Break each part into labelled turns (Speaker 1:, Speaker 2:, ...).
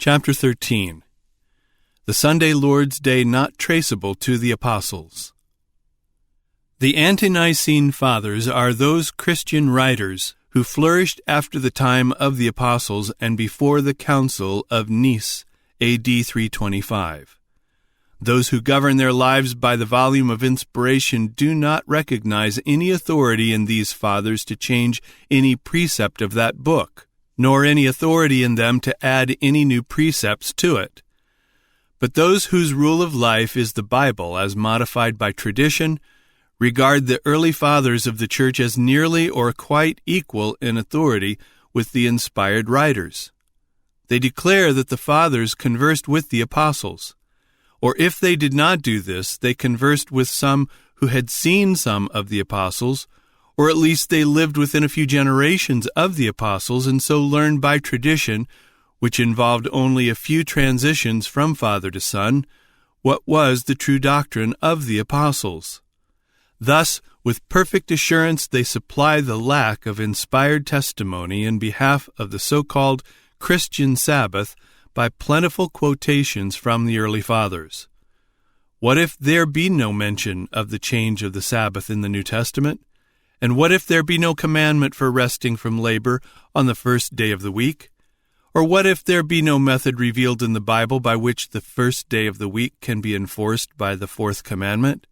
Speaker 1: Chapter 13. The Sunday Lord's Day not traceable to the Apostles. The Ante-Nicene Fathers are those Christian writers who flourished after the time of the Apostles and before the Council of Nice, A.D. 325. Those who govern their lives by the volume of inspiration do not recognize any authority in these fathers to change any precept of that book, nor any authority in them to add any new precepts to it. But those whose rule of life is the Bible as modified by tradition regard the early fathers of the Church as nearly or quite equal in authority with the inspired writers. They declare that the fathers conversed with the apostles, or if they did not do this, they conversed with some who had seen some of the apostles, or at least they lived within a few generations of the apostles and so learned by tradition, which involved only a few transitions from father to son, what was the true doctrine of the apostles. Thus, with perfect assurance, they supply the lack of inspired testimony in behalf of the so-called Christian Sabbath by plentiful quotations from the early fathers. What if there be no mention of the change of the Sabbath in the New Testament? And what if there be no commandment for resting from labor on the first day of the week? Or what if there be no method revealed in the Bible by which the first day of the week can be enforced by the fourth commandment?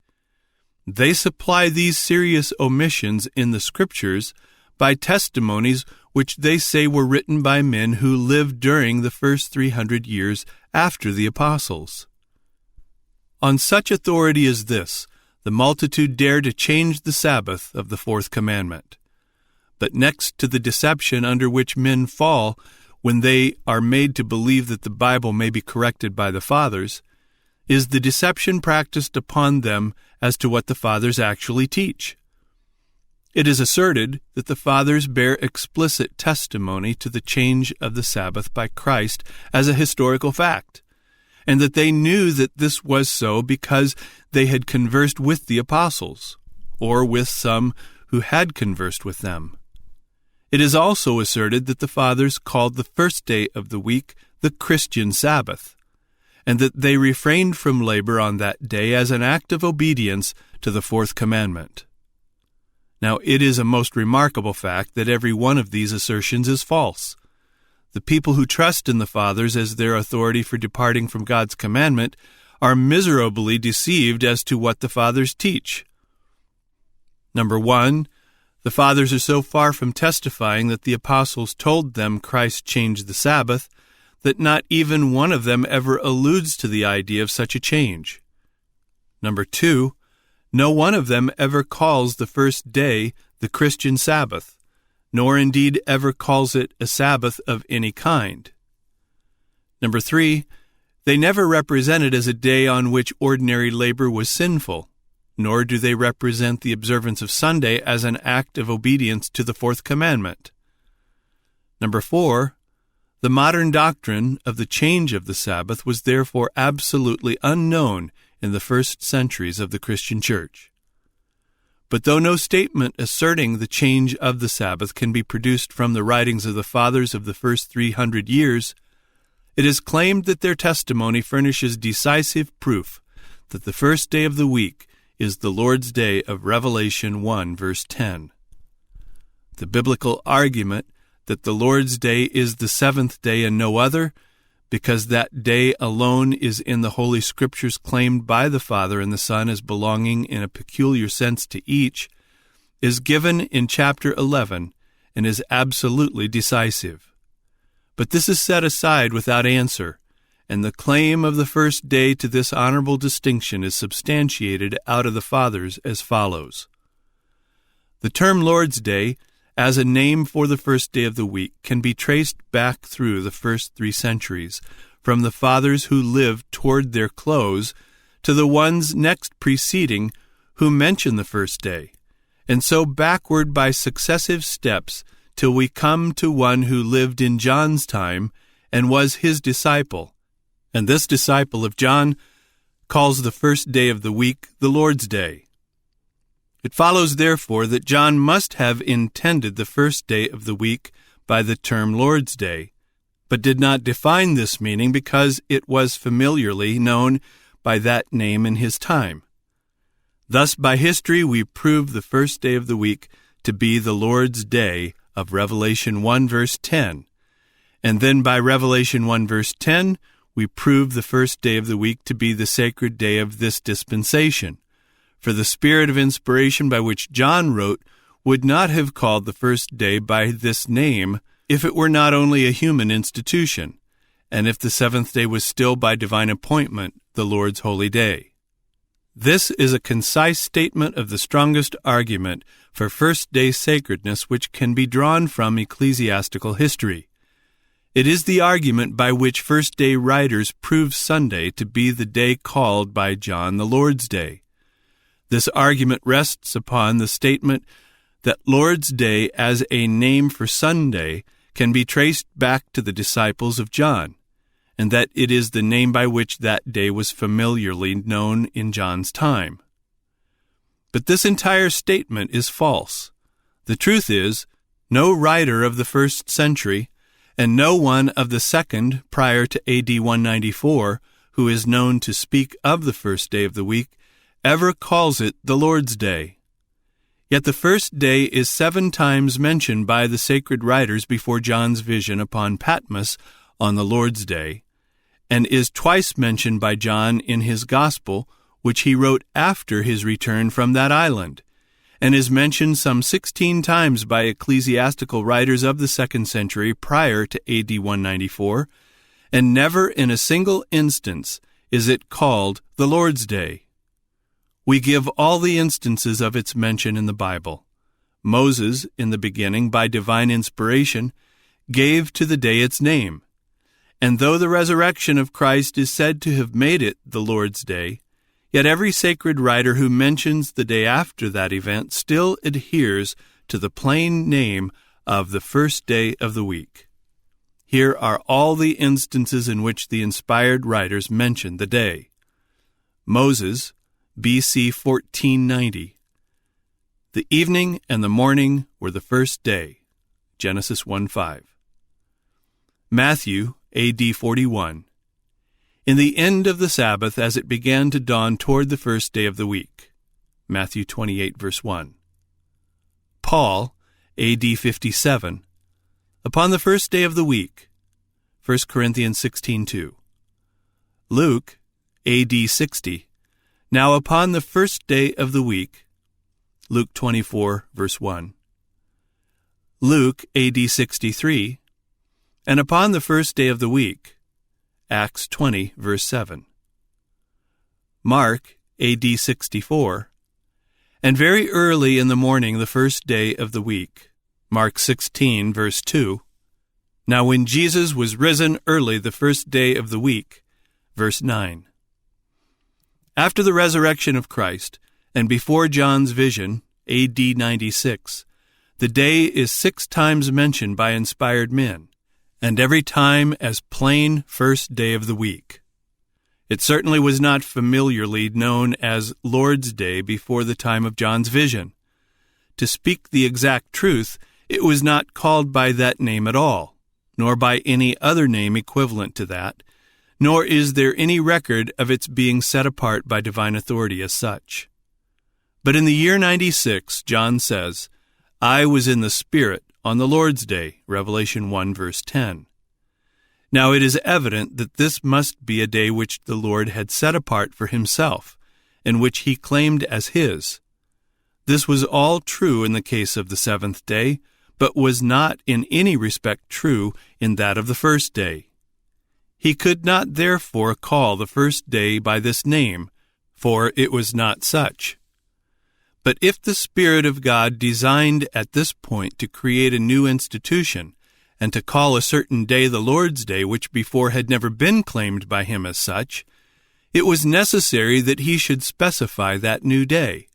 Speaker 1: They supply these serious omissions in the Scriptures by testimonies which they say were written by men who lived during the first 300 years after the apostles. On such authority as this, the multitude dare to change the Sabbath of the fourth commandment. But next to the deception under which men fall when they are made to believe that the Bible may be corrected by the fathers, is the deception practiced upon them as to what the fathers actually teach. It is asserted that the fathers bear explicit testimony to the change of the Sabbath by Christ as a historical fact, and that they knew that this was so because they had conversed with the apostles, or with some who had conversed with them. It is also asserted that the fathers called the first day of the week the Christian Sabbath, and that they refrained from labor on that day as an act of obedience to the fourth commandment. Now, it is a most remarkable fact that every one of these assertions is false. The people who trust in the fathers as their authority for departing from God's commandment are miserably deceived as to what the fathers teach. Number 1, the fathers are so far from testifying that the apostles told them Christ changed the Sabbath that not even one of them ever alludes to the idea of such a change. Number 2, no one of them ever calls the first day the Christian Sabbath, nor indeed ever calls it a Sabbath of any kind. Number 3, they never represent it as a day on which ordinary labor was sinful, nor do they represent the observance of Sunday as an act of obedience to the fourth commandment. Number 4, the modern doctrine of the change of the Sabbath was therefore absolutely unknown in the first centuries of the Christian Church. But though no statement asserting the change of the Sabbath can be produced from the writings of the fathers of the first 300 years, it is claimed that their testimony furnishes decisive proof that the first day of the week is the Lord's Day of Revelation 1, verse 10. The biblical argument that the Lord's Day is the seventh day and no other, because that day alone is in the Holy Scriptures claimed by the Father and the Son as belonging in a peculiar sense to each, is given in chapter 11 and is absolutely decisive. But this is set aside without answer, and the claim of the first day to this honorable distinction is substantiated out of the Fathers as follows. The term Lord's Day, as a name for the first day of the week, can be traced back through the first 3 centuries, from the fathers who lived toward their close to the ones next preceding who mention the first day, and so backward by successive steps till we come to one who lived in John's time and was his disciple. And this disciple of John calls the first day of the week the Lord's Day. It follows, therefore, that John must have intended the first day of the week by the term Lord's Day, but did not define this meaning because it was familiarly known by that name in his time. Thus, by history, we prove the first day of the week to be the Lord's Day of Revelation 1 verse 10. And then by Revelation 1 verse 10, we prove the first day of the week to be the sacred day of this dispensation. For the spirit of inspiration by which John wrote would not have called the first day by this name if it were not only a human institution, and if the seventh day was still by divine appointment the Lord's holy day. This is a concise statement of the strongest argument for first-day sacredness which can be drawn from ecclesiastical history. It is the argument by which first-day writers prove Sunday to be the day called by John the Lord's Day. This argument rests upon the statement that Lord's Day as a name for Sunday can be traced back to the disciples of John, and that it is the name by which that day was familiarly known in John's time. But this entire statement is false. The truth is, no writer of the first century, and no one of the second prior to AD 194, who is known to speak of the first day of the week, ever calls it the Lord's Day. Yet the first day is 7 times mentioned by the sacred writers before John's vision upon Patmos on the Lord's Day, and is twice mentioned by John in his Gospel, which he wrote after his return from that island, and is mentioned some 16 times by ecclesiastical writers of the 2nd century prior to AD 194, and never in a single instance is it called the Lord's Day. We give all the instances of its mention in the Bible. Moses, in the beginning, by divine inspiration, gave to the day its name. And though the resurrection of Christ is said to have made it the Lord's Day, yet every sacred writer who mentions the day after that event still adheres to the plain name of the first day of the week. Here are all the instances in which the inspired writers mention the day. Moses, BC 1490. The evening and the morning were the first day. Genesis 1:5. Matthew, AD 41. In the end of the Sabbath, as it began to dawn toward the first day of the week. Matthew 28, verse 1. Paul, AD 57. Upon the first day of the week. 1 Corinthians 16:2. Luke, AD 60. Now upon the first day of the week. Luke 24, verse 1. Luke, AD 63. And upon the first day of the week. Acts 20, verse 7. Mark, AD 64. And very early in the morning, the first day of the week. Mark 16, verse 2. Now when Jesus was risen early the first day of the week. Verse 9. After the resurrection of Christ, and before John's vision, AD 96, the day is 6 times mentioned by inspired men, and every time as plain first day of the week. It certainly was not familiarly known as Lord's Day before the time of John's vision. To speak the exact truth, it was not called by that name at all, nor by any other name equivalent to that, nor is there any record of its being set apart by divine authority as such. But in the year 96, John says, I was in the Spirit on the Lord's Day, Revelation 1, verse 10. Now it is evident that this must be a day which the Lord had set apart for himself, and which he claimed as his. This was all true in the case of the seventh day, but was not in any respect true in that of the first day. He could not therefore call the first day by this name, for it was not such. But if the Spirit of God designed at this point to create a new institution, and to call a certain day the Lord's Day, which before had never been claimed by him as such, it was necessary that he should specify that new day.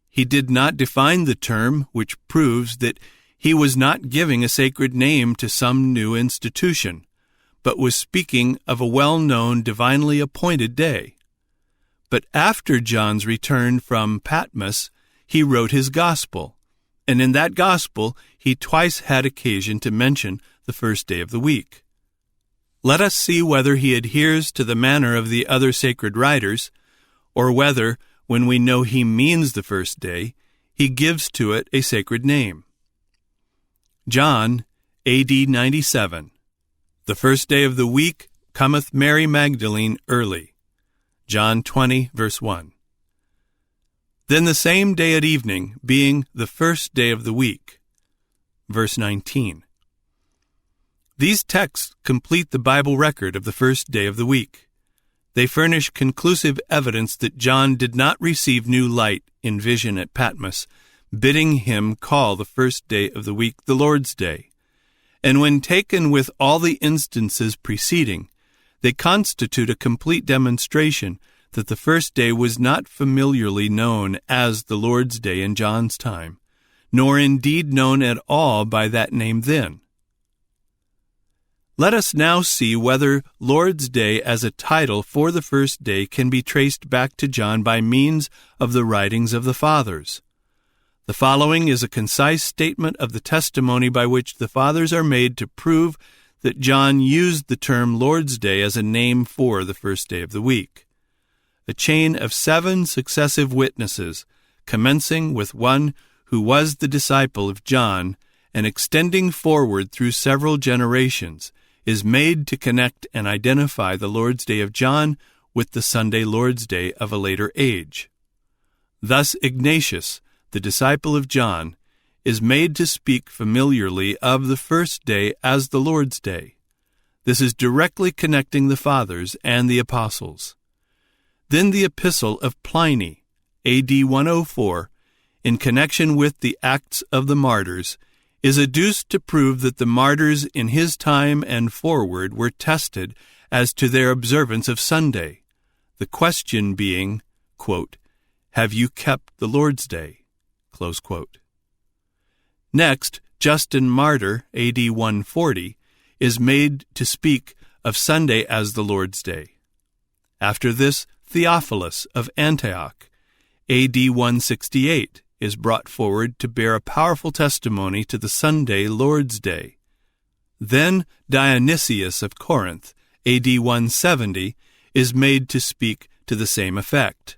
Speaker 1: He did not define the term, which proves that he was not giving a sacred name to some new institution, but was speaking of a well-known, divinely appointed day. But after John's return from Patmos, he wrote his Gospel, and in that Gospel he twice had occasion to mention the first day of the week. Let us see whether he adheres to the manner of the other sacred writers, or whether, when we know he means the first day, he gives to it a sacred name. John, A.D. 97. The first day of the week cometh Mary Magdalene early. John 20, verse 1. Then the same day at evening, being the first day of the week. Verse 19. These texts complete the Bible record of the first day of the week. They furnish conclusive evidence that John did not receive new light in vision at Patmos, bidding him call the first day of the week the Lord's Day. And when taken with all the instances preceding, they constitute a complete demonstration that the first day was not familiarly known as the Lord's Day in John's time, nor indeed known at all by that name then. Let us now see whether Lord's Day as a title for the first day can be traced back to John by means of the writings of the Fathers. The following is a concise statement of the testimony by which the Fathers are made to prove that John used the term Lord's Day as a name for the first day of the week. A chain of 7 successive witnesses, commencing with one who was the disciple of John and extending forward through several generations, is made to connect and identify the Lord's Day of John with the Sunday Lord's Day of a later age. Thus Ignatius, the disciple of John, is made to speak familiarly of the first day as the Lord's Day. This is directly connecting the Fathers and the Apostles. Then the epistle of Pliny, A.D. 104, in connection with the Acts of the Martyrs, is adduced to prove that the martyrs in his time and forward were tested as to their observance of Sunday, the question being, quote, "Have you kept the Lord's Day?" Close quote. Next, Justin Martyr, A.D. 140, is made to speak of Sunday as the Lord's Day. After this, Theophilus of Antioch, A.D. 168, is brought forward to bear a powerful testimony to the Sunday Lord's Day. Then Dionysius of Corinth, A.D. 170, is made to speak to the same effect.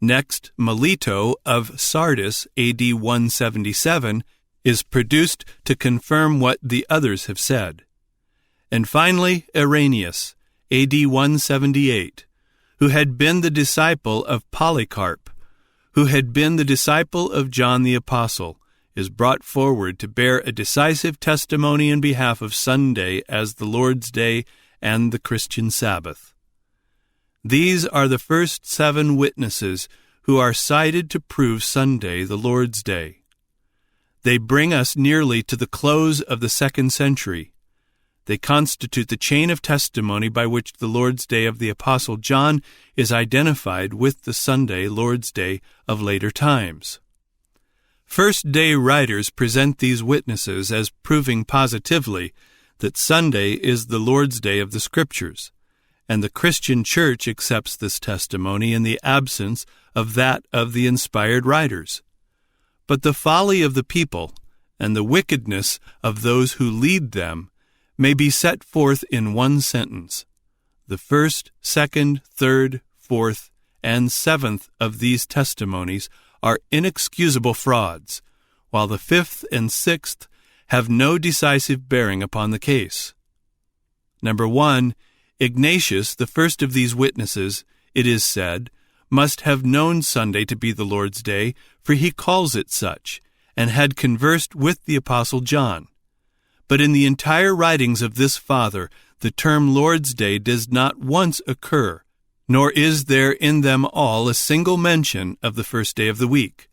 Speaker 1: Next, Melito of Sardis, A.D. 177, is produced to confirm what the others have said. And finally, Irenaeus, A.D. 178, who had been the disciple of Polycarp, who had been the disciple of John the Apostle, is brought forward to bear a decisive testimony in behalf of Sunday as the Lord's Day and the Christian Sabbath. These are the first 7 witnesses who are cited to prove Sunday the Lord's Day. They bring us nearly to the close of the 2nd century. They constitute the chain of testimony by which the Lord's Day of the Apostle John is identified with the Sunday Lord's Day of later times. First-day writers present these witnesses as proving positively that Sunday is the Lord's Day of the Scriptures, and the Christian Church accepts this testimony in the absence of that of the inspired writers. But the folly of the people and the wickedness of those who lead them may be set forth in one sentence. The first, second, third, fourth, and 7th of these testimonies are inexcusable frauds, while the 5th and 6th have no decisive bearing upon the case. Number 1, Ignatius, the first of these witnesses, it is said, must have known Sunday to be the Lord's Day, for he calls it such, and had conversed with the Apostle John. But in the entire writings of this father, the term Lord's Day does not once occur, nor is there in them all a single mention of the first day of the week.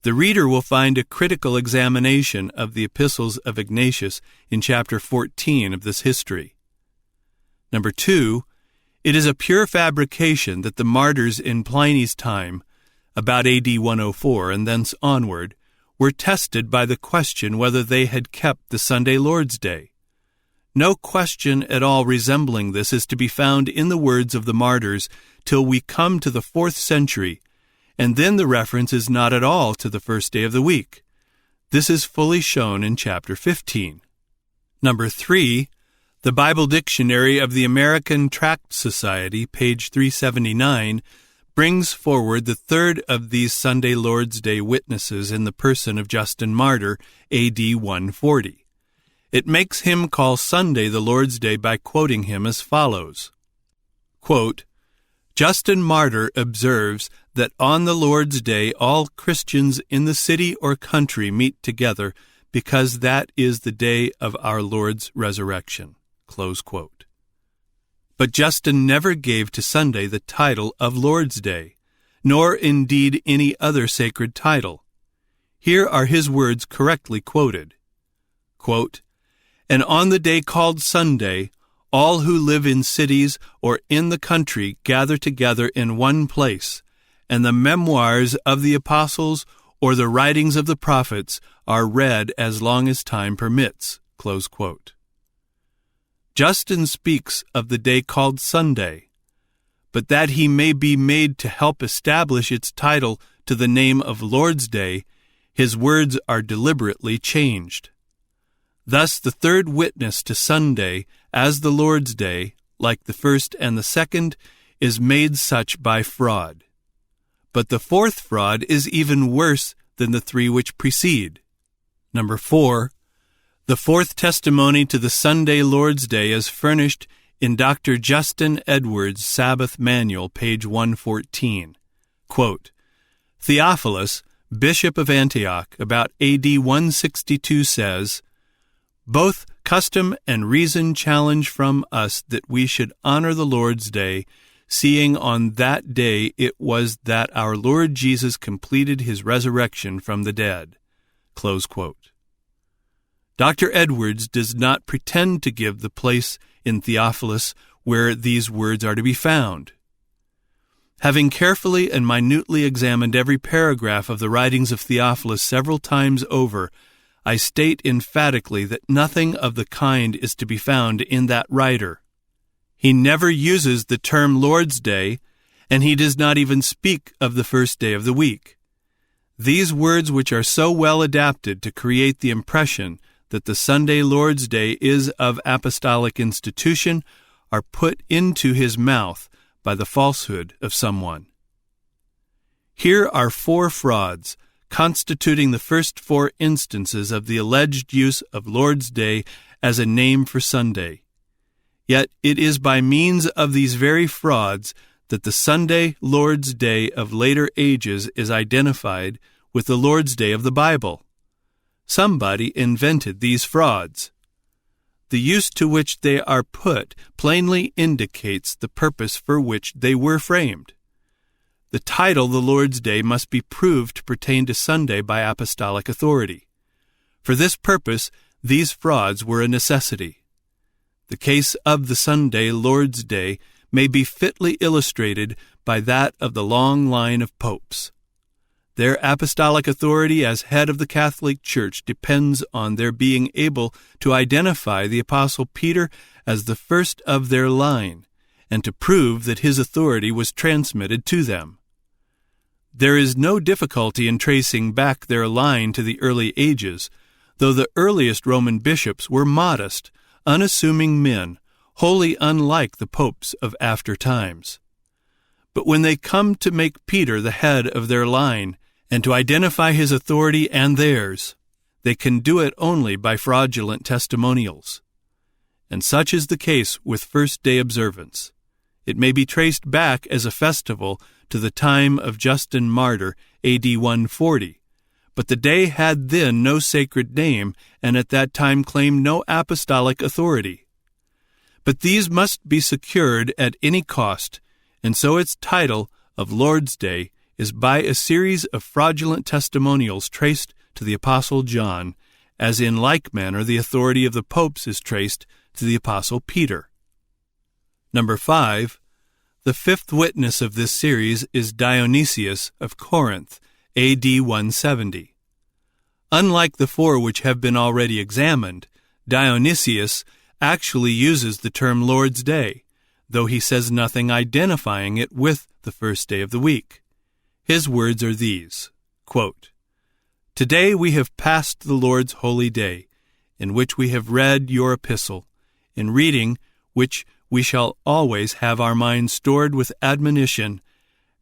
Speaker 1: The reader will find a critical examination of the epistles of Ignatius in chapter 14 of this history. Number 2, it is a pure fabrication that the martyrs in Pliny's time, about A.D. 104 and thence onward, were tested by the question whether they had kept the Sunday Lord's Day. No question at all resembling this is to be found in the words of the martyrs till we come to the 4th century, and then the reference is not at all to the first day of the week. This is fully shown in chapter 15. Number 3, The Bible Dictionary of the American Tract Society, page 379, brings forward the third of these Sunday Lord's Day witnesses in the person of Justin Martyr, A.D. 140. It makes him call Sunday the Lord's Day by quoting him as follows. Quote, Justin Martyr observes that on the Lord's Day all Christians in the city or country meet together because that is the day of our Lord's resurrection. Close quote. But Justin never gave to Sunday the title of Lord's Day, nor indeed any other sacred title. Here are his words correctly quoted. Quote, And on the day called Sunday, all who live in cities or in the country gather together in one place, and the memoirs of the apostles or the writings of the prophets are read as long as time permits. Close quote. Justin speaks of the day called Sunday, but that he may be made to help establish its title to the name of Lord's Day, his words are deliberately changed. Thus the third witness to Sunday as the Lord's Day, like the first and the second, is made such by fraud. But the fourth fraud is even worse than the three which precede. Number 4. The fourth testimony to the Sunday Lord's Day is furnished in Dr. Justin Edwards' Sabbath Manual, page 114. Quote, Theophilus, Bishop of Antioch, about A.D. 162 says, Both custom and reason challenge from us that we should honor the Lord's Day, seeing on that day it was that our Lord Jesus completed his resurrection from the dead. Close quote. Dr. Edwards does not pretend to give the place in Theophilus where these words are to be found. Having carefully and minutely examined every paragraph of the writings of Theophilus several times over, I state emphatically that nothing of the kind is to be found in that writer. He never uses the term Lord's Day, and he does not even speak of the first day of the week. These words, which are so well adapted to create the impression that the Sunday Lord's Day is of apostolic institution, are put into his mouth by the falsehood of someone. Here are 4 frauds, constituting the first 4 instances of the alleged use of Lord's Day as a name for Sunday. Yet it is by means of these very frauds that the Sunday Lord's Day of later ages is identified with the Lord's Day of the Bible. Somebody invented these frauds. The use to which they are put plainly indicates the purpose for which they were framed. The title, the Lord's Day, must be proved to pertain to Sunday by apostolic authority. For this purpose, these frauds were a necessity. The case of the Sunday Lord's Day may be fitly illustrated by that of the long line of popes. Their apostolic authority as head of the Catholic Church depends on their being able to identify the Apostle Peter as the first of their line, and to prove that his authority was transmitted to them. There is no difficulty in tracing back their line to the early ages, though the earliest Roman bishops were modest, unassuming men, wholly unlike the popes of after times. But when they come to make Peter the head of their line, and to identify his authority and theirs, they can do it only by fraudulent testimonials. And such is the case with first-day observance. It may be traced back as a festival to the time of Justin Martyr, A.D. 140, but the day had then no sacred name, and at that time claimed no apostolic authority. But these must be secured at any cost, and so its title of Lord's Day is by a series of fraudulent testimonials traced to the Apostle John, as in like manner the authority of the popes is traced to the Apostle Peter. Number 5. The fifth witness of this series is Dionysius of Corinth, A.D. 170. Unlike the 4 which have been already examined, Dionysius actually uses the term Lord's Day, though he says nothing identifying it with the first day of the week. His words are these, quote, Today we have passed the Lord's holy day, in which we have read your epistle, in reading which we shall always have our minds stored with admonition,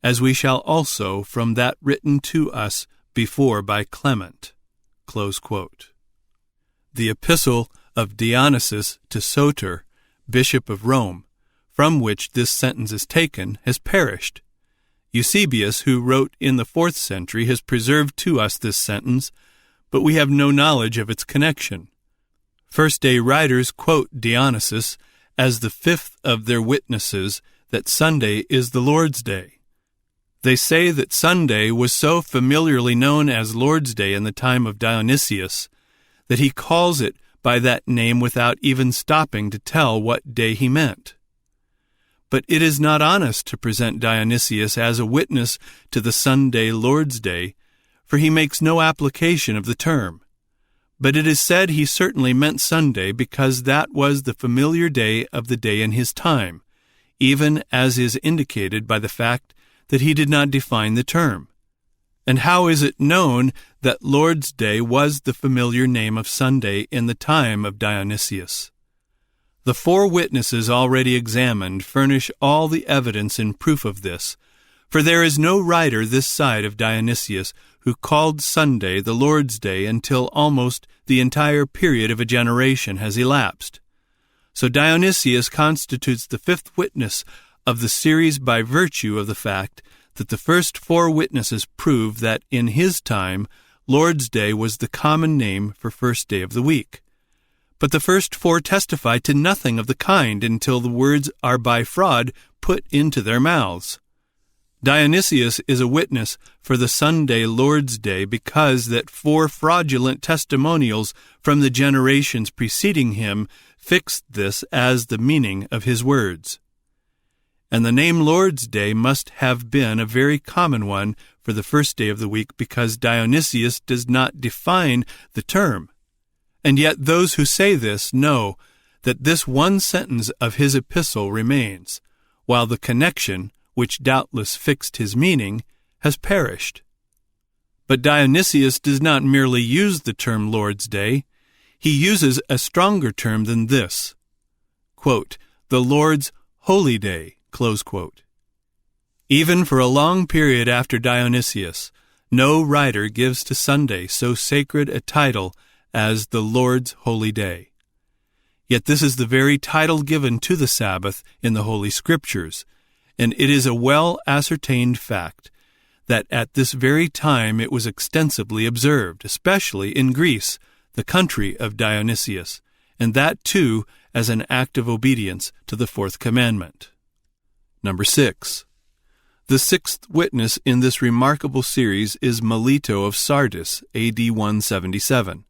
Speaker 1: as we shall also from that written to us before by Clement." Close quote. The epistle of Dionysius to Soter, Bishop of Rome, from which this sentence is taken, has perished. Eusebius, who wrote in the 4th century, has preserved to us this sentence, but we have no knowledge of its connection. First-day writers quote Dionysius as the 5th of their witnesses that Sunday is the Lord's Day. They say that Sunday was so familiarly known as Lord's Day in the time of Dionysius that he calls it by that name without even stopping to tell what day he meant. But it is not honest to present Dionysius as a witness to the Sunday Lord's Day, for he makes no application of the term. But it is said he certainly meant Sunday because that was the familiar day of the day in his time, even as is indicated by the fact that he did not define the term. And how is it known that Lord's Day was the familiar name of Sunday in the time of Dionysius? The 4 witnesses already examined furnish all the evidence in proof of this, for there is no writer this side of Dionysius who called Sunday the Lord's Day until almost the entire period of a generation has elapsed. So Dionysius constitutes the 5th witness of the series by virtue of the fact that the first 4 witnesses prove that in his time Lord's Day was the common name for first day of the week. But the first 4 testify to nothing of the kind until the words are by fraud put into their mouths. Dionysius is a witness for the Sunday Lord's Day because that 4 fraudulent testimonials from the generations preceding him fixed this as the meaning of his words. And the name Lord's Day must have been a very common one for the first day of the week because Dionysius does not define the term. And yet those who say this know that this one sentence of his epistle remains, while the connection, which doubtless fixed his meaning, has perished. But Dionysius does not merely use the term Lord's Day. He uses a stronger term than this. Quote, "the Lord's holy day." Close quote. Even for a long period after Dionysius, no writer gives to Sunday so sacred a title as the Lord's holy day. Yet this is the very title given to the Sabbath in the Holy Scriptures, and it is a well-ascertained fact that at this very time it was extensively observed, especially in Greece, the country of Dionysius, and that too as an act of obedience to the 4th commandment. Number 6. The 6th witness in this remarkable series is Melito of Sardis, AD 177.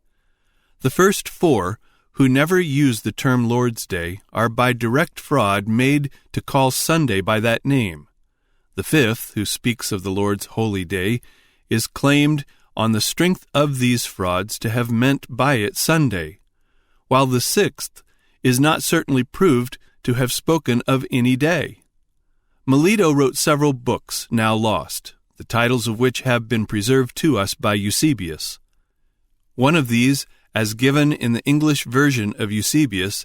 Speaker 1: The first 4, who never use the term Lord's Day, are by direct fraud made to call Sunday by that name. The 5th, who speaks of the Lord's holy day, is claimed on the strength of these frauds to have meant by it Sunday, while the 6th is not certainly proved to have spoken of any day. Melito wrote several books now lost, the titles of which have been preserved to us by Eusebius. One of these, as given in the English version of Eusebius,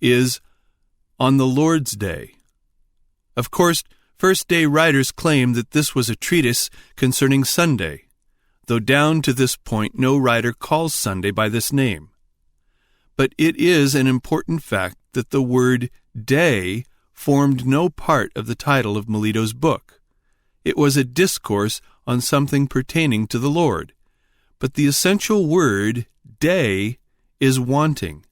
Speaker 1: is On the Lord's Day. Of course, first-day writers claim that this was a treatise concerning Sunday, though down to this point no writer calls Sunday by this name. But it is an important fact that the word day formed no part of the title of Melito's book. It was a discourse on something pertaining to the Lord, but the essential word, day, is wanting.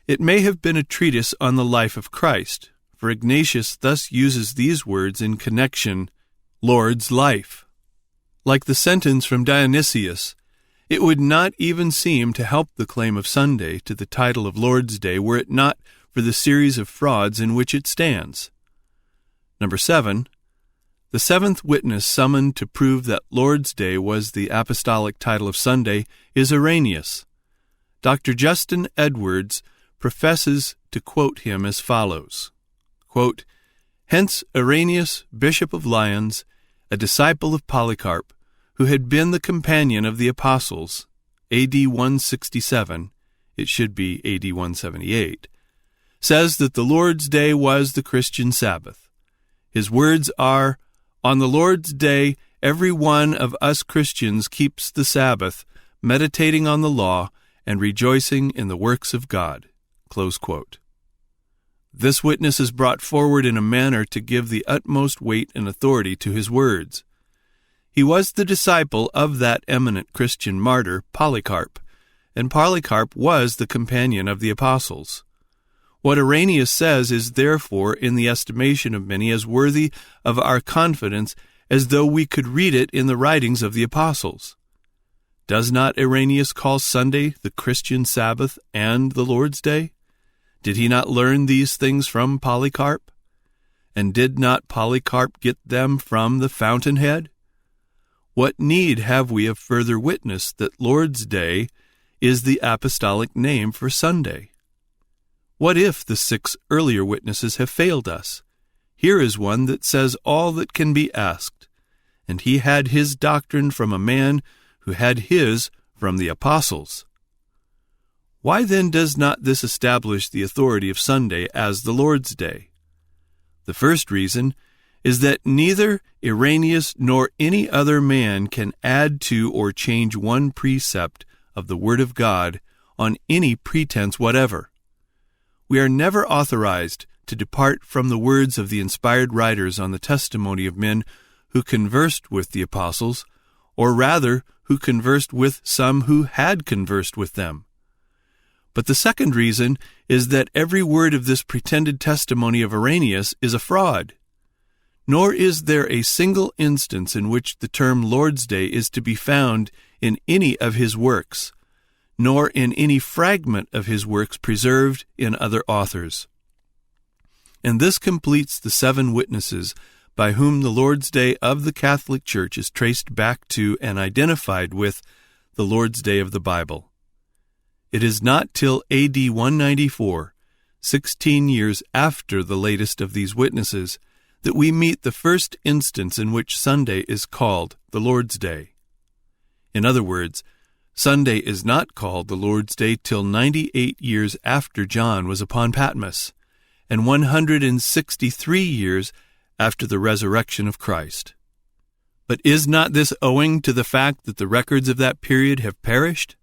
Speaker 1: It may have been a treatise on the life of Christ, for Ignatius thus uses these words in connection, Lord's life. Like the sentence from Dionysius, it would not even seem to help the claim of Sunday to the title of Lord's Day were it not for the series of frauds in which it stands. Number 7. The 7th witness summoned to prove that Lord's Day was the apostolic title of Sunday is Irenaeus. Dr. Justin Edwards professes to quote him as follows, quote, "Hence Irenaeus, Bishop of Lyons, a disciple of Polycarp, who had been the companion of the apostles, AD 167, it should be AD 178, says that the Lord's Day was the Christian Sabbath. His words are, "On the Lord's Day, every one of us Christians keeps the Sabbath, meditating on the law and rejoicing in the works of God." Close quote. This witness is brought forward in a manner to give the utmost weight and authority to his words. He was the disciple of that eminent Christian martyr, Polycarp, and Polycarp was the companion of the apostles. What Irenaeus says is therefore in the estimation of many as worthy of our confidence as though we could read it in the writings of the apostles. Does not Irenaeus call Sunday the Christian Sabbath and the Lord's Day? Did he not learn these things from Polycarp? And did not Polycarp get them from the fountainhead? What need have we of further witness that Lord's Day is the apostolic name for Sunday? What if the 6 earlier witnesses have failed us? Here is one that says all that can be asked, and he had his doctrine from a man who had his from the apostles. Why then does not this establish the authority of Sunday as the Lord's Day? The first reason is that neither Irenaeus nor any other man can add to or change one precept of the Word of God on any pretense whatever. We are never authorized to depart from the words of the inspired writers on the testimony of men who conversed with the apostles, or rather, who conversed with some who had conversed with them. But the second reason is that every word of this pretended testimony of Irenaeus is a fraud. Nor is there a single instance in which the term Lord's Day is to be found in any of his works, nor in any fragment of his works preserved in other authors. And this completes the 7 witnesses by whom the Lord's Day of the Catholic Church is traced back to and identified with the Lord's Day of the Bible. It is not till A.D. 194, 16 years after the latest of these witnesses, that we meet the first instance in which Sunday is called the Lord's Day. In other words, Sunday is not called the Lord's Day till 98 years after John was upon Patmos, and 163 years after the resurrection of Christ. But is not this owing to the fact that the records of that period have perished?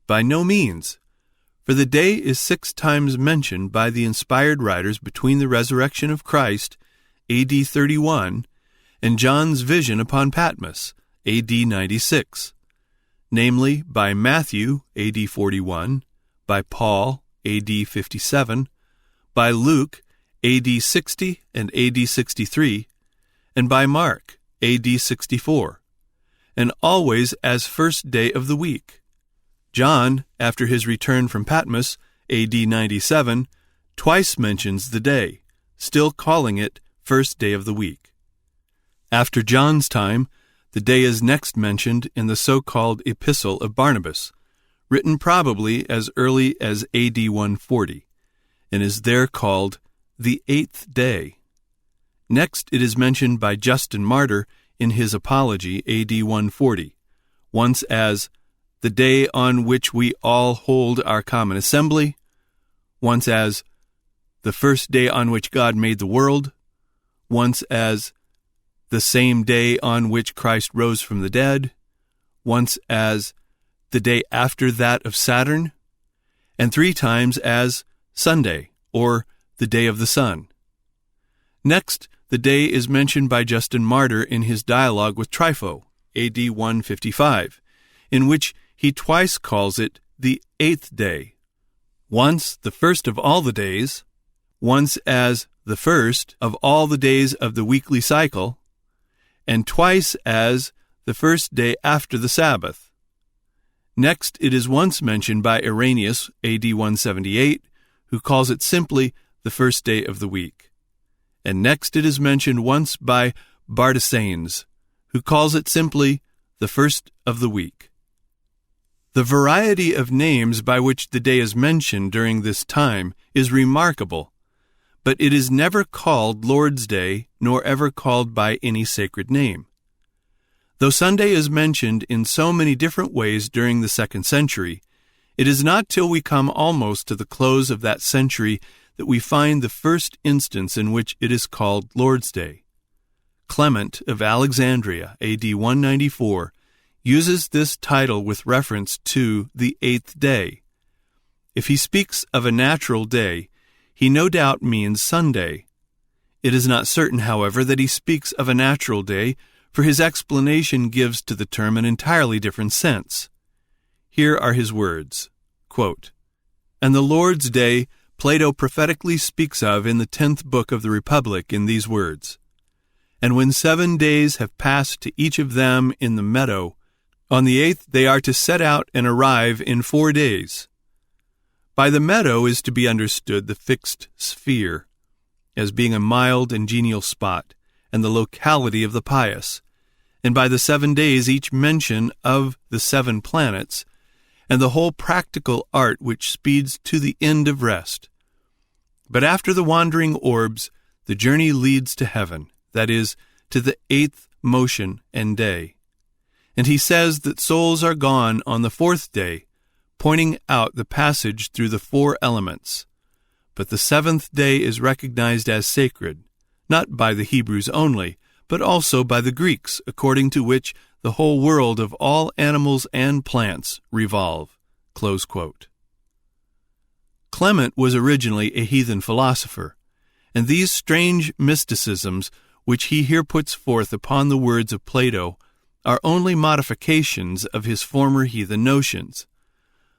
Speaker 1: By no means, for the day is 6 times mentioned by the inspired writers between the resurrection of Christ, A.D. 31, and John's vision upon Patmos, A.D. 96. Namely, by Matthew, A.D. 41, by Paul, A.D. 57, by Luke, A.D. 60 and A.D. 63, and by Mark, A.D. 64, and always as first day of the week. John, after his return from Patmos, A.D. 97, twice mentions the day, still calling it first day of the week. After John's time, the day is next mentioned in the so-called Epistle of Barnabas, written probably as early as A.D. 140, and is there called the 8th day. Next it is mentioned by Justin Martyr in his Apology, A.D. 140, once as the day on which we all hold our common assembly, once as the first day on which God made the world, once as the same day on which Christ rose from the dead, once as the day after that of Saturn, and 3 times as Sunday, or the day of the sun. Next, the day is mentioned by Justin Martyr in his dialogue with Trypho, A.D. 155, in which he twice calls it the 8th day, once the first of all the days, once as the first of all the days of the weekly cycle, and twice as the first day after the Sabbath. Next, it is once mentioned by Irenaeus, A.D. 178, who calls it simply the first day of the week. And next it is mentioned once by Bardesanes, who calls it simply the first of the week. The variety of names by which the day is mentioned during this time is remarkable, but it is never called Lord's Day, nor ever called by any sacred name. Though Sunday is mentioned in so many different ways during the 2nd century, it is not till we come almost to the close of that century that we find the first instance in which it is called Lord's Day. Clement of Alexandria, A.D. 194, uses this title with reference to the 8th day. If he speaks of a natural day, he no doubt means Sunday. It is not certain, however, that he speaks of a natural day, for his explanation gives to the term an entirely different sense. Here are his words, quote, "And the Lord's Day Plato prophetically speaks of in the 10th book of the Republic in these words, And when 7 days have passed to each of them in the meadow, on the 8th they are to set out and arrive in 4 days. By the meadow is to be understood the fixed sphere, as being a mild and genial spot, and the locality of the pious, and by the 7 days each mention of the 7 planets, and the whole practical art which speeds to the end of rest. But after the wandering orbs, the journey leads to heaven, that is, to the 8th motion and day. And he says that souls are gone on the 4th day, pointing out the passage through the 4 elements. But the 7th day is recognized as sacred, not by the Hebrews only, but also by the Greeks, according to which the whole world of all animals and plants revolve." Close quote. Clement was originally a heathen philosopher, and these strange mysticisms which he here puts forth upon the words of Plato are only modifications of his former heathen notions.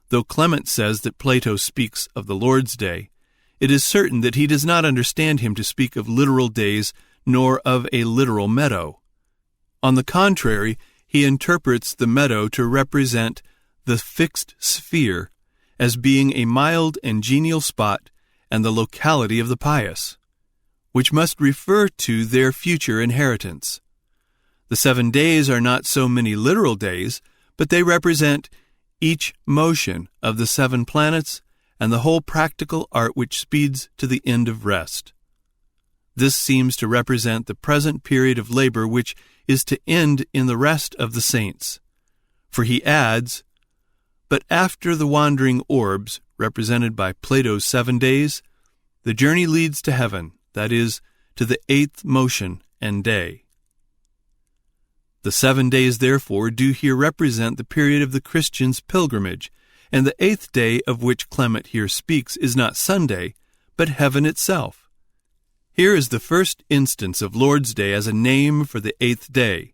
Speaker 1: Though Clement says that Plato speaks of the Lord's Day, it is certain that he does not understand him to speak of literal days nor of a literal meadow. On the contrary, he interprets the meadow to represent the fixed sphere as being a mild and genial spot and the locality of the pious, which must refer to their future inheritance. The 7 days are not so many literal days, but they represent each motion of the 7 planets and the whole practical art which speeds to the end of rest. This seems to represent the present period of labor which is to end in the rest of the saints. For he adds, "But after the wandering orbs, represented by Plato's 7 days, the journey leads to heaven, that is, to the 8th motion and day." The 7 days, therefore, do here represent the period of the Christian's pilgrimage, and the 8th day of which Clement here speaks is not Sunday, but heaven itself. Here is the first instance of Lord's Day as a name for the 8th day,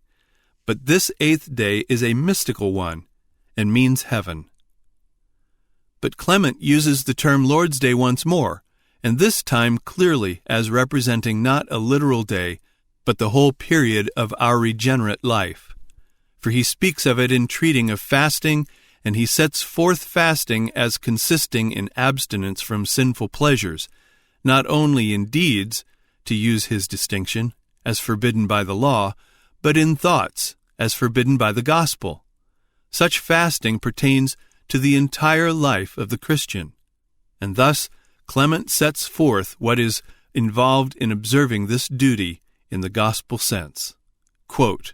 Speaker 1: but this 8th day is a mystical one and means heaven. But Clement uses the term Lord's Day once more, and this time clearly as representing not a literal day, but the whole period of our regenerate life. For he speaks of it in treating of fasting, and he sets forth fasting as consisting in abstinence from sinful pleasures, not only in deeds, to use his distinction, as forbidden by the law, but in thoughts, as forbidden by the gospel. Such fasting pertains to the entire life of the Christian, and thus Clement sets forth what is involved in observing this duty in the gospel sense. Quote,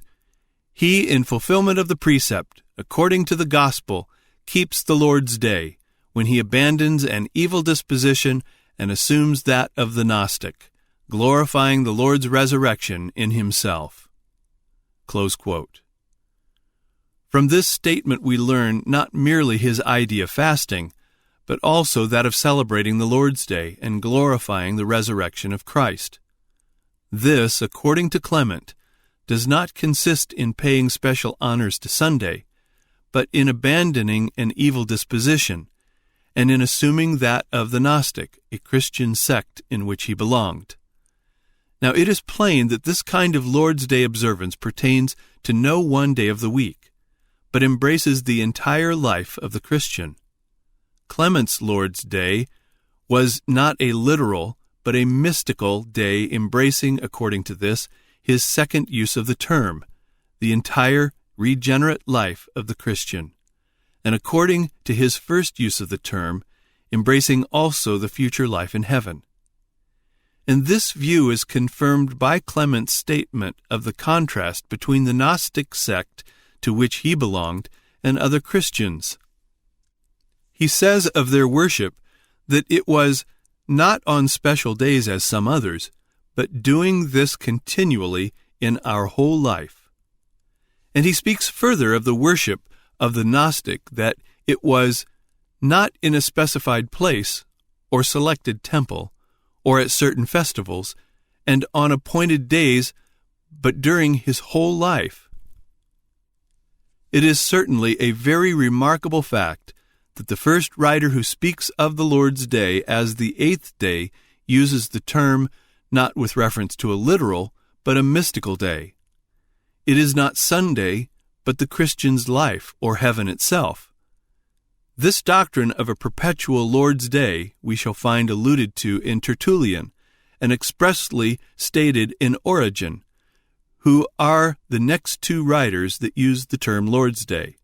Speaker 1: "He, in fulfillment of the precept, according to the gospel, keeps the Lord's Day, when he abandons an evil disposition and assumes that of the Gnostic, glorifying the Lord's resurrection in himself." Close quote. From this statement we learn not merely his idea of fasting, but also that of celebrating the Lord's Day and glorifying the resurrection of Christ. This, according to Clement, does not consist in paying special honors to Sunday, but in abandoning an evil disposition, and in assuming that of the Gnostic, a Christian sect in which he belonged. Now it is plain that this kind of Lord's Day observance pertains to no one day of the week, but embraces the entire life of the Christian. Clement's Lord's Day was not a literal, but a mystical day, embracing, according to this, his second use of the term, the entire regenerate life of the Christian, and according to his first use of the term, embracing also the future life in heaven. And this view is confirmed by Clement's statement of the contrast between the Gnostic sect to which he belonged and other Christians. He says of their worship that it was not on special days as some others, but doing this continually in our whole life. And he speaks further of the worship of the Gnostic, that it was not in a specified place or selected temple or at certain festivals and on appointed days, but during his whole life. It is certainly a very remarkable fact that the first writer who speaks of the Lord's Day as the eighth day uses the term not with reference to a literal, but a mystical day. It is not Sunday, but the Christian's life or heaven itself. This doctrine of a perpetual Lord's Day we shall find alluded to in Tertullian and expressly stated in Origen, who are the next two writers that use the term Lord's Day.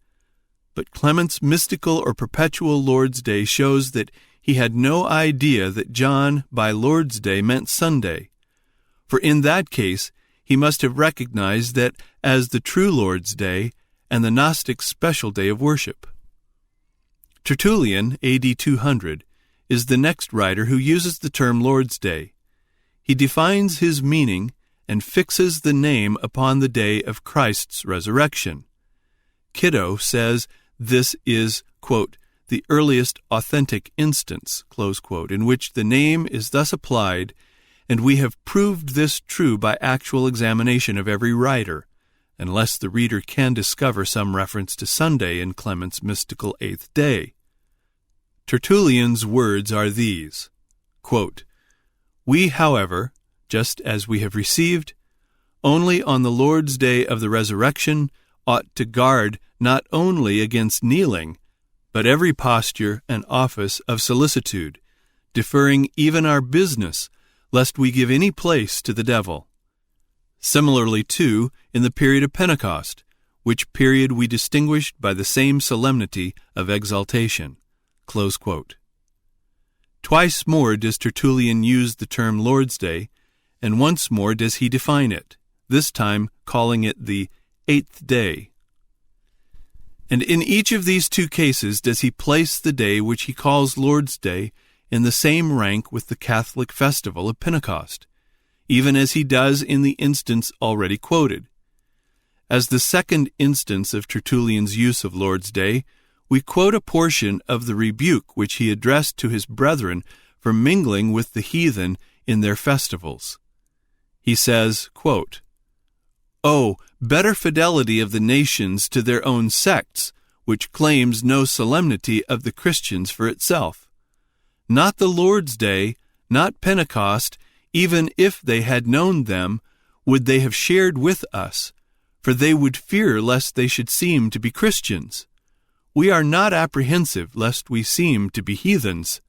Speaker 1: But Clement's mystical or perpetual Lord's Day shows that he had no idea that John by Lord's Day meant Sunday, for in that case he must have recognized that as the true Lord's Day and the Gnostic's special day of worship. Tertullian, A.D. 200, is the next writer who uses the term Lord's Day. He defines his meaning and fixes the name upon the day of Christ's resurrection. Kiddo says this is, quote, the earliest authentic instance, close quote, in which the name is thus applied, and we have proved this true by actual examination of every writer, unless the reader can discover some reference to Sunday in Clement's mystical eighth day. Tertullian's words are these, quote, we, however, just as we have received, only on the Lord's day of the resurrection ought to guard not only against kneeling, but every posture and office of solicitude, deferring even our business, lest we give any place to the devil. Similarly, too, in the period of Pentecost, which period we distinguished by the same solemnity of exaltation. Close quote. Twice more does Tertullian use the term Lord's Day, and once more does he define it, this time calling it the eighth day. And in each of these two cases does he place the day which he calls Lord's Day in the same rank with the Catholic festival of Pentecost, even as he does in the instance already quoted. As the second instance of Tertullian's use of Lord's Day, we quote a portion of the rebuke which he addressed to his brethren for mingling with the heathen in their festivals. He says, quote, "Oh, better fidelity of the nations to their own sects, which claims no solemnity of the Christians for itself. Not the Lord's Day, not Pentecost, even if they had known them, would they have shared with us, for they would fear lest they should seem to be Christians. We are not apprehensive lest we seem to be heathens.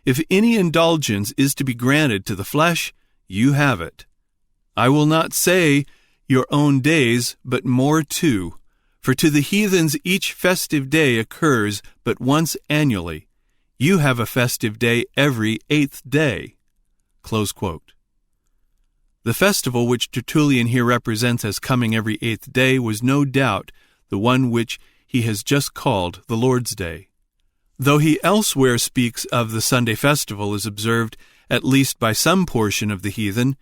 Speaker 1: If any indulgence is to be granted to the flesh, you have it. I will not say your own days, but more too, for to the heathens each festive day occurs but once annually. You have a festive day every eighth day." Close quote. The festival which Tertullian here represents as coming every eighth day was no doubt the one which he has just called the Lord's Day. Though he elsewhere speaks of the Sunday festival as observed at least by some portion of the heathen,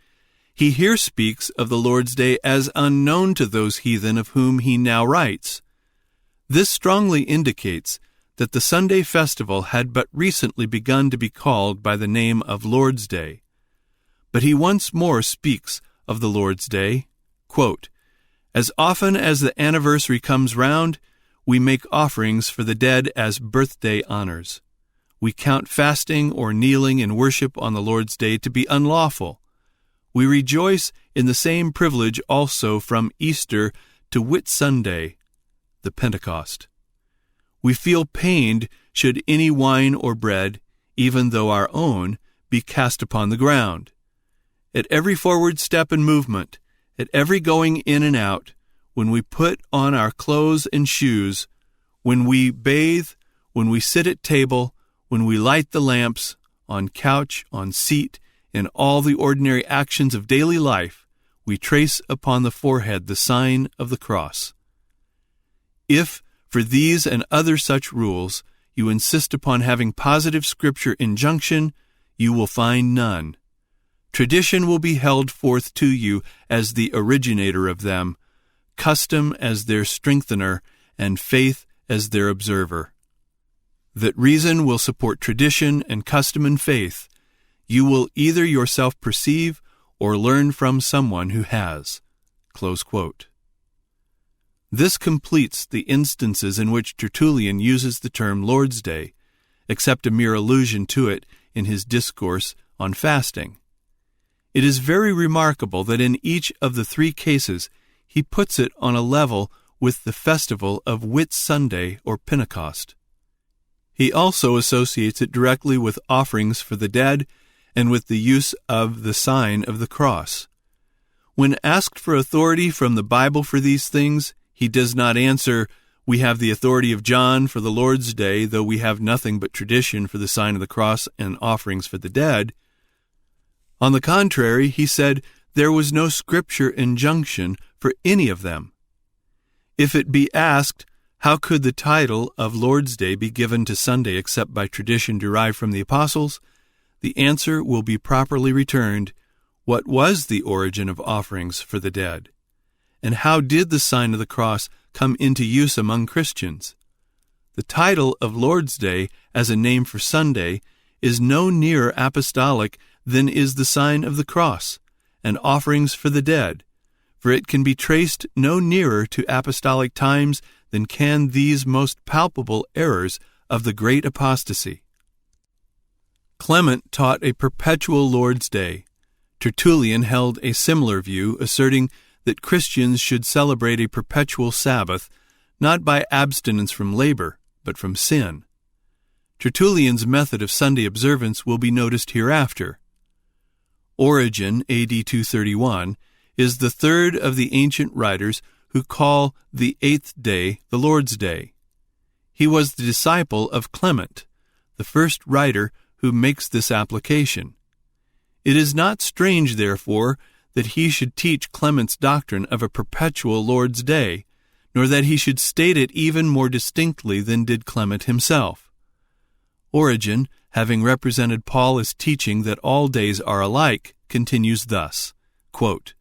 Speaker 1: he here speaks of the Lord's Day as unknown to those heathen of whom he now writes. This strongly indicates that the Sunday festival had but recently begun to be called by the name of Lord's Day. But he once more speaks of the Lord's Day, quote, "As often as the anniversary comes round, we make offerings for the dead as birthday honors. We count fasting or kneeling in worship on the Lord's Day to be unlawful. We rejoice in the same privilege also from Easter to Whit Sunday, the Pentecost. We feel pained should any wine or bread, even though our own, be cast upon the ground. At every forward step and movement, at every going in and out, when we put on our clothes and shoes, when we bathe, when we sit at table, when we light the lamps, on couch, on seat, in all the ordinary actions of daily life, we trace upon the forehead the sign of the cross. If, for these and other such rules, you insist upon having positive Scripture injunction, you will find none. Tradition will be held forth to you as the originator of them, custom as their strengthener, and faith as their observer. That reason will support tradition and custom and faith, you will either yourself perceive or learn from someone who has." Close quote. This completes the instances in which Tertullian uses the term Lord's Day, except a mere allusion to it in his discourse on fasting. It is very remarkable that in each of the three cases he puts it on a level with the festival of Whit Sunday or Pentecost. He also associates it directly with offerings for the dead and with the use of the sign of the cross. When asked for authority from the Bible for these things, he does not answer, "We have the authority of John for the Lord's Day, though we have nothing but tradition for the sign of the cross and offerings for the dead." On the contrary, he said there was no scripture injunction for any of them. If it be asked, how could the title of Lord's Day be given to Sunday except by tradition derived from the apostles? The answer will be properly returned, what was the origin of offerings for the dead? And how did the sign of the cross come into use among Christians? The title of Lord's Day as a name for Sunday is no nearer apostolic than is the sign of the cross and offerings for the dead, for it can be traced no nearer to apostolic times than can these most palpable errors of the great apostasy. Clement taught a perpetual Lord's Day. Tertullian held a similar view, asserting that Christians should celebrate a perpetual Sabbath, not by abstinence from labor, but from sin. Tertullian's method of Sunday observance will be noticed hereafter. Origen, A.D. 231, is the third of the ancient writers who call the eighth day the Lord's Day. He was the disciple of Clement, the first writer who makes this application. It is not strange, therefore, that he should teach Clement's doctrine of a perpetual Lord's Day, nor that he should state it even more distinctly than did Clement himself. Origen, having represented Paul as teaching that all days are alike, continues thus, quote,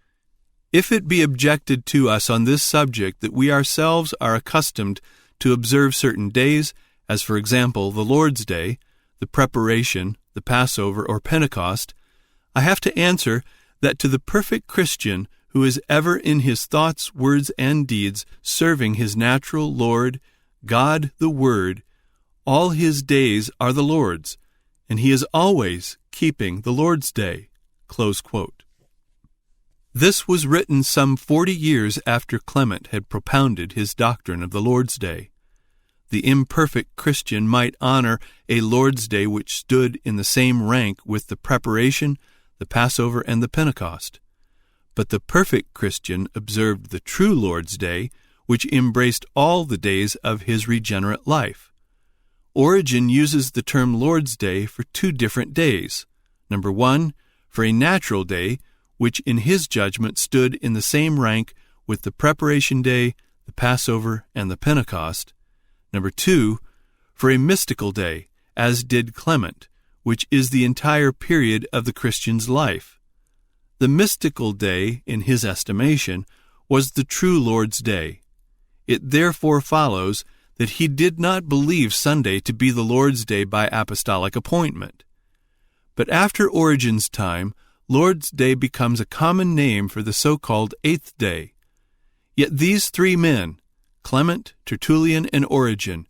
Speaker 1: "If it be objected to us on this subject that we ourselves are accustomed to observe certain days, as for example the Lord's Day, the preparation, the Passover, or Pentecost, I have to answer that to the perfect Christian who is ever in his thoughts, words, and deeds serving his natural Lord, God the Word, all his days are the Lord's, and he is always keeping the Lord's Day." Close quote. This was written some 40 years after Clement had propounded his doctrine of the Lord's Day. The imperfect Christian might honor a Lord's Day which stood in the same rank with the preparation, the Passover, and the Pentecost. But the perfect Christian observed the true Lord's Day, which embraced all the days of his regenerate life. Origen uses the term Lord's Day for two different days. Number one, for a natural day, which in his judgment stood in the same rank with the preparation day, the Passover, and the Pentecost. Number two, for a mystical day, as did Clement, which is the entire period of the Christian's life. The mystical day, in his estimation, was the true Lord's Day. It therefore follows that he did not believe Sunday to be the Lord's Day by apostolic appointment. But after Origen's time, Lord's Day becomes a common name for the so-called eighth day. Yet these three men, Clement, Tertullian, and Origen,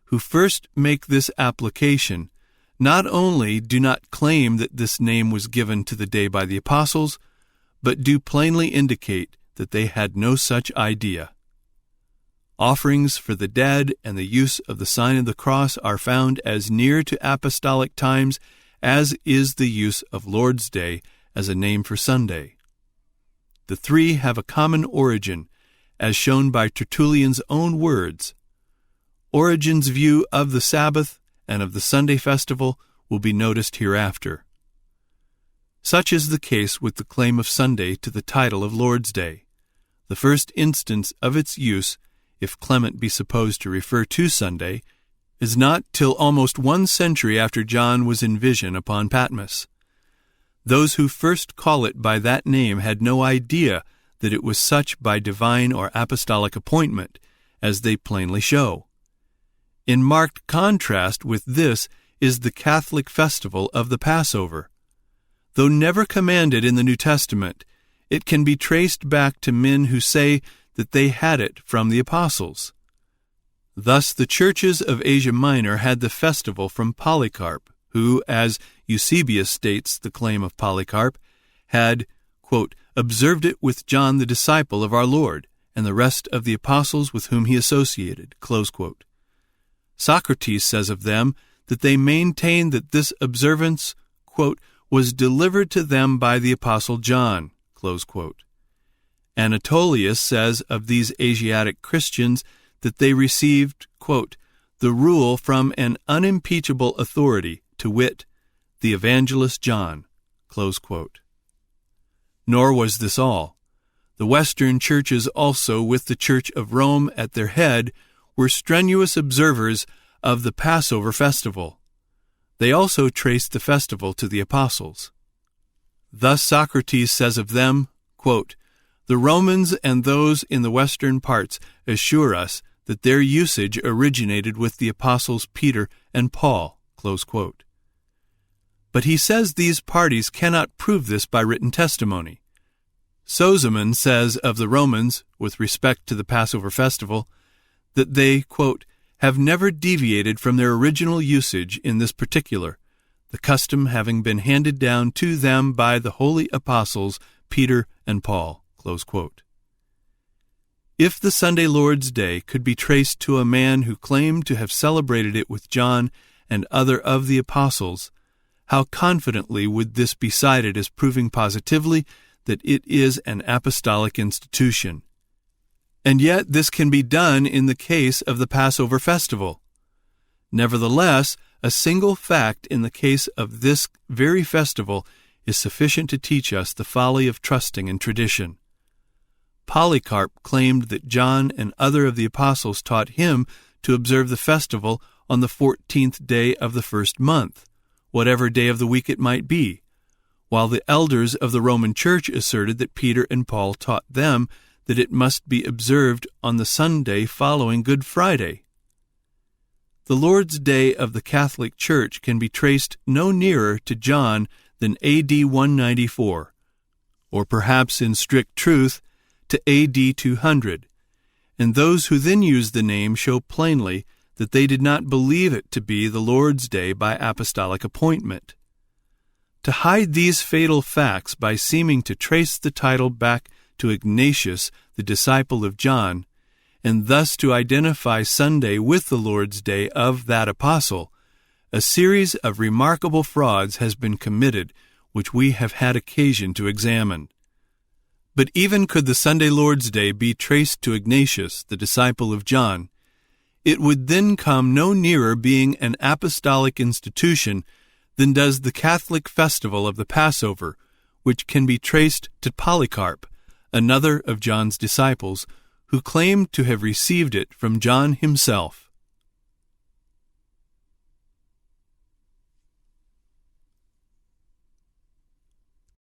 Speaker 1: who first make this application, not only do not claim that this name was given to the day by the apostles, but do plainly indicate that they had no such idea. Offerings for the dead and the use of the sign of the cross are found as near to apostolic times as is the use of Lord's Day as a name for Sunday. The three have a common origin, as shown by Tertullian's own words. Origen's view of the Sabbath and of the Sunday festival will be noticed hereafter. Such is the case with the claim of Sunday to the title of Lord's Day. The first instance of its use, if Clement be supposed to refer to Sunday, is not till almost 1 century after John was in vision upon Patmos. Those who first call it by that name had no idea that it was such by divine or apostolic appointment, as they plainly show. In marked contrast with this is the Catholic festival of the Passover. Though never commanded in the New Testament, it can be traced back to men who say that they had it from the apostles. Thus the churches of Asia Minor had the festival from Polycarp, who, as Eusebius states the claim of Polycarp, had, quote, observed it with John the disciple of our Lord, and the rest of the apostles with whom he associated, close quote. Socrates says of them that they maintain that this observance, quote, was delivered to them by the apostle John, close quote. Anatolius says of these Asiatic Christians that they received, quote, the rule from an unimpeachable authority, to wit, the evangelist John, close quote. Nor was this all. The Western churches also, with the Church of Rome at their head, were strenuous observers of the Passover festival. They also traced the festival to the apostles. Thus Socrates says of them, quote, the Romans and those in the western parts assure us that their usage originated with the apostles Peter and Paul, close quote. But he says these parties cannot prove this by written testimony. Sozomen says of the Romans, with respect to the Passover festival, that they, quote, have never deviated from their original usage in this particular, the custom having been handed down to them by the holy apostles Peter and Paul, close quote. If the Sunday Lord's Day could be traced to a man who claimed to have celebrated it with John and other of the apostles, how confidently would this be cited as proving positively that it is an apostolic institution? And yet this can be done in the case of the Passover festival. Nevertheless, a single fact in the case of this very festival is sufficient to teach us the folly of trusting in tradition. Polycarp claimed that John and other of the apostles taught him to observe the festival on the 14th day of the first month, whatever day of the week it might be, while the elders of the Roman Church asserted that Peter and Paul taught them that it must be observed on the Sunday following Good Friday. The Lord's Day of the Catholic Church can be traced no nearer to John than A.D. 194, or perhaps in strict truth, to A.D. 200, and those who then use the name show plainly that they did not believe it to be the Lord's Day by apostolic appointment. To hide these fatal facts by seeming to trace the title back to Ignatius, the disciple of John, and thus to identify Sunday with the Lord's Day of that apostle, a series of remarkable frauds has been committed which we have had occasion to examine. But even could the Sunday Lord's Day be traced to Ignatius, the disciple of John, it would then come no nearer being an apostolic institution than does the Catholic festival of the Passover, which can be traced to Polycarp, another of John's disciples, who claimed to have received it from John himself.